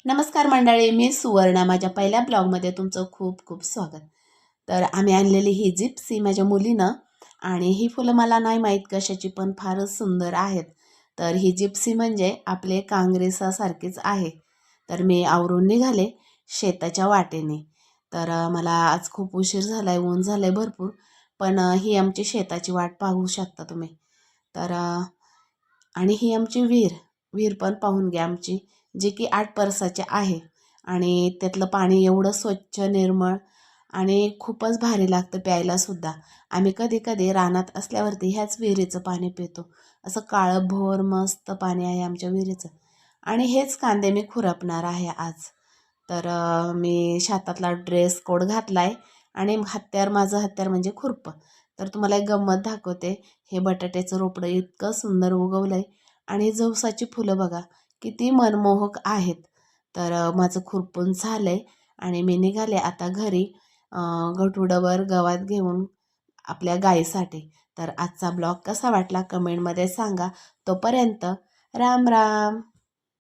नमस्कार मंडळी, मी सुवर्णा. माझ्या पहिल्या ब्लॉगमध्ये तुमचं खूप खूप स्वागत. तर आम्ही आणलेली ही जिप्सी माझ्या मुलीनं, आणि ही फुलं मला नाही माहीत कशाची, पण फारच सुंदर आहेत. तर ही जिप्सी म्हणजे आपले काँग्रेसासारखीच आहे. तर मी आवरून निघाले शेताच्या वाटेने. तर मला आज खूप उशीर झाला आहे, ऊन झालं आहे भरपूर. पण ही आमची शेताची वाट पाहू शकता तुम्ही. तर आणि ही आमची विहीर विहीर पण पाहून घ्या आमची, जी की 8 परसाची आहे. आणि त्यातलं पाणी एवढं स्वच्छ निर्मळ आणि खूपच भारी लागतं प्यायलासुद्धा. आम्ही कधी कधी रानात असल्यावरती ह्याच विहिरीचं पाणी पितो. असं काळंभोर मस्त पाणी आहे आमच्या विहिरीचं. आणि हेच कांदे मी खुरपणार आहे आज. तर मी शेतातला ड्रेस कोड घातला आहे आणि माझं हत्यार म्हणजे खुरपं. तर तुम्हाला एक गंमत दाखवते. हे बटाट्याचं रोपडं इतकं सुंदर उगवलं आहे आणि जवसाची फुलं बघा किती मनमोहक आहेत. तर माझं खुरपून झालं आहे आणि मी निघाले आता घरी गठुड्यावर गवात घेऊन आपल्या गाईसाठी. तर आजचा ब्लॉग कसा वाटला कमेंटमध्ये सांगा. तोपर्यंत राम राम.